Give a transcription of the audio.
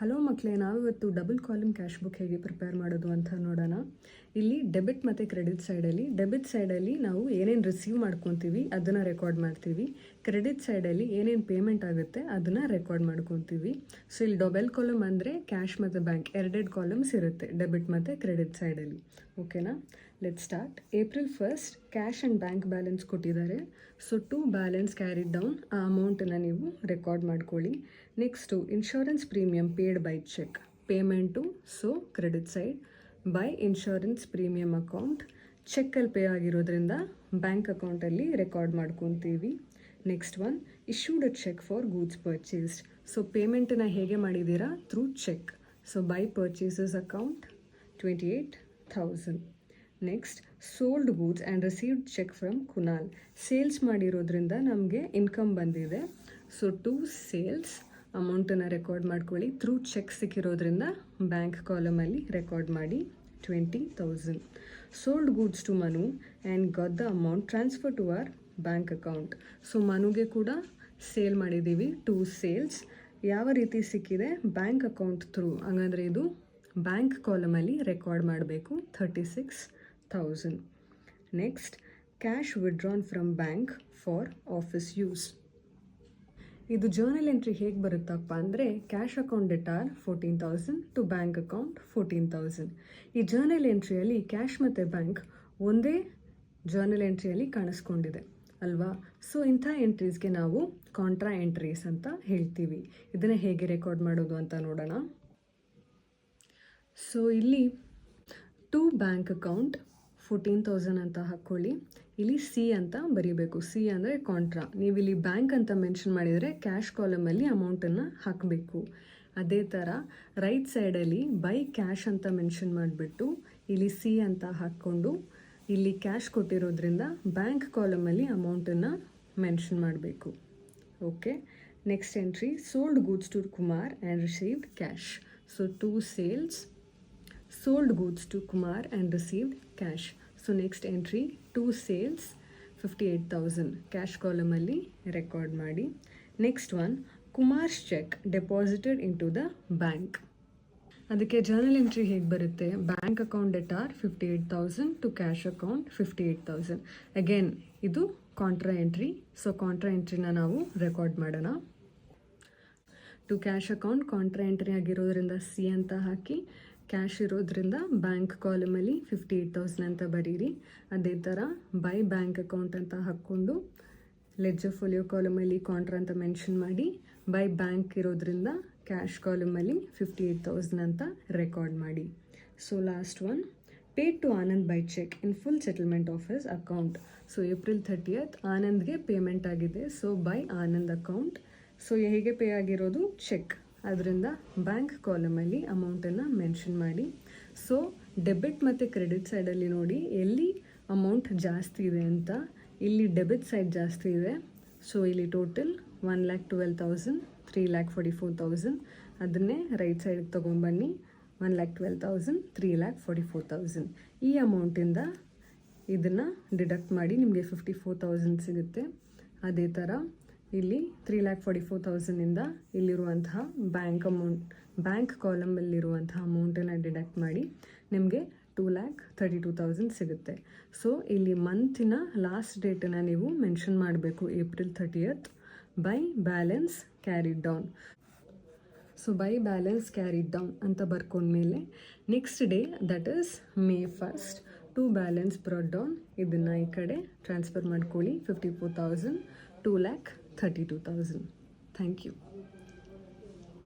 Hello ಮಕ್ಕಳೇ, ನಾವಿವತ್ತು double column cash book ಹೇಗೆ ಪ್ರಿಪೇರ್ ಮಾಡೋದು ಅಂತ ನೋಡೋಣ. ಇಲ್ಲಿ ಡೆಬಿಟ್ ಮತ್ತು ಕ್ರೆಡಿಟ್ ಸೈಡಲ್ಲಿ ನಾವು ಏನೇನು ರಿಸೀವ್ ಮಾಡ್ಕೊತೀವಿ ಅದನ್ನು ರೆಕಾರ್ಡ್ ಮಾಡ್ತೀವಿ. ಕ್ರೆಡಿಟ್ ಸೈಡಲ್ಲಿ ಏನೇನು ಪೇಮೆಂಟ್ ಆಗುತ್ತೆ ಅದನ್ನು ರೆಕಾರ್ಡ್ ಮಾಡ್ಕೊತೀವಿ. ಸೊ ಇಲ್ಲಿ ಡಬಲ್ ಕಾಲಮ್ ಅಂದರೆ ಕ್ಯಾಶ್ ಮತ್ತು ಬ್ಯಾಂಕ್ ಎರಡೆರಡು ಕಾಲಮ್ಸ್ ಇರುತ್ತೆ ಡೆಬಿಟ್ ಮತ್ತು ಕ್ರೆಡಿಟ್ ಸೈಡಲ್ಲಿ. ಓಕೆನಾ, let start. April 1st cash and bank balance ಕೊಟ್ಟಿದ್ದಾರೆ. So to balance carried down, ಆ ಅಮೌಂಟನ್ನು ನೀವು ರೆಕಾರ್ಡ್ ಮಾಡ್ಕೊಳ್ಳಿ. Next insurance premium paid by cheque, payment so credit side. By insurance premium account, ಚೆಕ್ಕಲ್ಲಿ ಪೇ ಆಗಿರೋದ್ರಿಂದ ಬ್ಯಾಂಕ್ ಅಕೌಂಟಲ್ಲಿ ರೆಕಾರ್ಡ್ ಮಾಡ್ಕೊತೀವಿ. Next one issued a cheque for goods purchased. So ಪೇಮೆಂಟನ್ನು ಹೇಗೆ ಮಾಡಿದ್ದೀರಾ? Through cheque. So by purchases account 28,000. Next sold goods and received cheque from Kunal. Sales ಮಾಡಿರೋದ್ರಿಂದ ನಮಗೆ income ಬಂದಿದೆ. ಸೊ ಟು ಸೇಲ್ಸ್ ಅಮೌಂಟನ್ನು ರೆಕಾರ್ಡ್ ಮಾಡ್ಕೊಳ್ಳಿ. ಥ್ರೂ ಚೆಕ್ ಸಿಕ್ಕಿರೋದ್ರಿಂದ ಬ್ಯಾಂಕ್ ಕಾಲಮಲ್ಲಿ ರೆಕಾರ್ಡ್ ಮಾಡಿ 20,000. Sold goods to Manu and got the amount transfer to our bank account. So ಮನುಗೆ ಕೂಡ ಸೇಲ್ ಮಾಡಿದ್ದೀವಿ, ಟು ಸೇಲ್ಸ್. ಯಾವ ರೀತಿ ಸಿಕ್ಕಿದೆ? Bank account through. ಹಾಗಂದರೆ ಇದು ಬ್ಯಾಂಕ್ ಕಾಲಮಲ್ಲಿ ರೆಕಾರ್ಡ್ ಮಾಡಬೇಕು 36,000. Next cash withdrawn from bank for office use. ಇದು ಜರ್ನಲ್ ಎಂಟ್ರಿ ಹೇಗೆ ಬರುತ್ತಪ್ಪ ಅಂದರೆ cash account debtor 14,000 to bank account 14,000. ಈ ಜರ್ನಲ್ ಎಂಟ್ರಿಯಲ್ಲಿ ಕ್ಯಾಶ್ ಮತ್ತು ಬ್ಯಾಂಕ್ ಒಂದೇ ಜರ್ನಲ್ ಎಂಟ್ರಿಯಲ್ಲಿ ಕಾಣಿಸ್ಕೊಂಡಿದೆ ಅಲ್ವಾ? ಸೊ ಇಂಥ ಎಂಟ್ರೀಸ್ಗೆ ನಾವು ಕಾಂಟ್ರಾ ಎಂಟ್ರೀಸ್ ಅಂತ ಹೇಳ್ತೀವಿ. ಇದನ್ನು ಹೇಗೆ ರೆಕಾರ್ಡ್ ಮಾಡೋದು ಅಂತ ನೋಡೋಣ. ಸೊ ಇಲ್ಲಿ ಟು ಬ್ಯಾಂಕ್ ಅಕೌಂಟ್ 14,000 ಅಂತ ಹಾಕ್ಕೊಳ್ಳಿ. ಇಲ್ಲಿ ಸಿ ಅಂತ ಬರೀಬೇಕು. ಸಿ ಅಂದರೆ ಕಾಂಟ್ರಾ. ನೀವು ಇಲ್ಲಿ ಬ್ಯಾಂಕ್ ಅಂತ ಮೆನ್ಷನ್ ಮಾಡಿದರೆ ಕ್ಯಾಶ್ ಕಾಲಮಲ್ಲಿ ಅಮೌಂಟನ್ನು ಹಾಕಬೇಕು. ಅದೇ ಥರ ರೈಟ್ ಸೈಡಲ್ಲಿ ಬೈ ಕ್ಯಾಶ್ ಅಂತ ಮೆನ್ಷನ್ ಮಾಡಿಬಿಟ್ಟು ಇಲ್ಲಿ ಸಿ ಅಂತ ಹಾಕ್ಕೊಂಡು ಇಲ್ಲಿ ಕ್ಯಾಶ್ ಕೊಟ್ಟಿರೋದ್ರಿಂದ ಬ್ಯಾಂಕ್ ಕಾಲಮಲ್ಲಿ ಅಮೌಂಟನ್ನು ಮೆನ್ಷನ್ ಮಾಡಬೇಕು. Okay, next entry sold goods to Kumar and received cash. So to sales, sold goods to Kumar and received cash. So next entry, two sales 58,000 cash column alli record ಮಾಡಿ. Next one, Kumar's check deposited into the bank. ಅದಕ್ಕೆ journal entry ಹೇಗೆ ಬರುತ್ತೆ? Bank account debtor 58,000 to cash account 58,000. Again ಇದು contra entry. So contra ಎಂಟ್ರಿನ ನಾವು record ಮಾಡೋಣ. To cash account contra entry ಆಗಿರೋದ್ರಿಂದ C ಅಂತ ಹಾಕಿ, ಕ್ಯಾಶ್ ಇರೋದ್ರಿಂದ ಬ್ಯಾಂಕ್ ಕಾಲಮಲ್ಲಿ 58,000 ಅಂತ ಬರೀರಿ. ಅದೇ ಥರ ಬೈ ಬ್ಯಾಂಕ್ ಅಕೌಂಟ್ ಅಂತ ಹಾಕ್ಕೊಂಡು ಲೆಡ್ಜರ್ ಫೋಲಿಯೋ ಕಾಲಮಲ್ಲಿ ಕಾಂಟ್ರಾ ಅಂತ ಮೆನ್ಷನ್ ಮಾಡಿ, ಬೈ ಬ್ಯಾಂಕ್ ಇರೋದ್ರಿಂದ ಕ್ಯಾಶ್ ಕಾಲಮಲ್ಲಿ 58,000 ಅಂತ ರೆಕಾರ್ಡ್ ಮಾಡಿ. So last one, paid to Anand by cheque in full settlement of his account. So April 30th ಆನಂದ್ಗೆ ಪೇಮೆಂಟ್ ಆಗಿದೆ. So by Anand account. So ಹೇಗೆ ಪೇ ಆಗಿರೋದು? ಚೆಕ್. ಅದರಿಂದ ಬ್ಯಾಂಕ್ ಕಾಲಮಲ್ಲಿ ಅಮೌಂಟನ್ನು ಮೆನ್ಷನ್ ಮಾಡಿ. ಸೊ ಡೆಬಿಟ್ ಮತ್ತು ಕ್ರೆಡಿಟ್ ಸೈಡಲ್ಲಿ ನೋಡಿ ಎಲ್ಲಿ ಅಮೌಂಟ್ ಜಾಸ್ತಿ ಇದೆ ಅಂತ. ಇಲ್ಲಿ ಡೆಬಿಟ್ ಸೈಡ್ ಜಾಸ್ತಿ ಇದೆ. ಸೊ ಇಲ್ಲಿ ಟೋಟಲ್ 1,12,000, 3,44,000. ಅದನ್ನೇ ರೈಟ್ ಸೈಡಿಗೆ ತೊಗೊಂಬನ್ನಿ. 1,12,000, 3,44,000. ಈ ಅಮೌಂಟಿಂದ ಇದನ್ನು ಡಿಡಕ್ಟ್ ಮಾಡಿ ನಿಮಗೆ 54,000 ಸಿಗುತ್ತೆ. ಅದೇ ಥರ ಇಲ್ಲಿ 3,44,000ಇಂದ ಇಲ್ಲಿರುವಂತಹ ಬ್ಯಾಂಕ್ ಕಾಲಮಲ್ಲಿರುವಂತಹ ಅಮೌಂಟನ್ನು ಡಿಡಕ್ಟ್ ಮಾಡಿ ನಿಮಗೆ 2,32,000 ಸಿಗುತ್ತೆ. ಸೊ ಇಲ್ಲಿ ಮಂತಿನ ಲಾಸ್ಟ್ ಡೇಟನ್ನು ನೀವು ಮೆನ್ಷನ್ ಮಾಡಬೇಕು, April 30th. By balance carried down. So by balance carried down ಅಂತ ಬರ್ಕೊಂಡ್ಮೇಲೆ next day that is May 1st to balance brought down. ಇದನ್ನು ಈ ಕಡೆ ಟ್ರಾನ್ಸ್ಫರ್ ಮಾಡ್ಕೊಳ್ಳಿ. 54,000, 2,32,000. Thank you.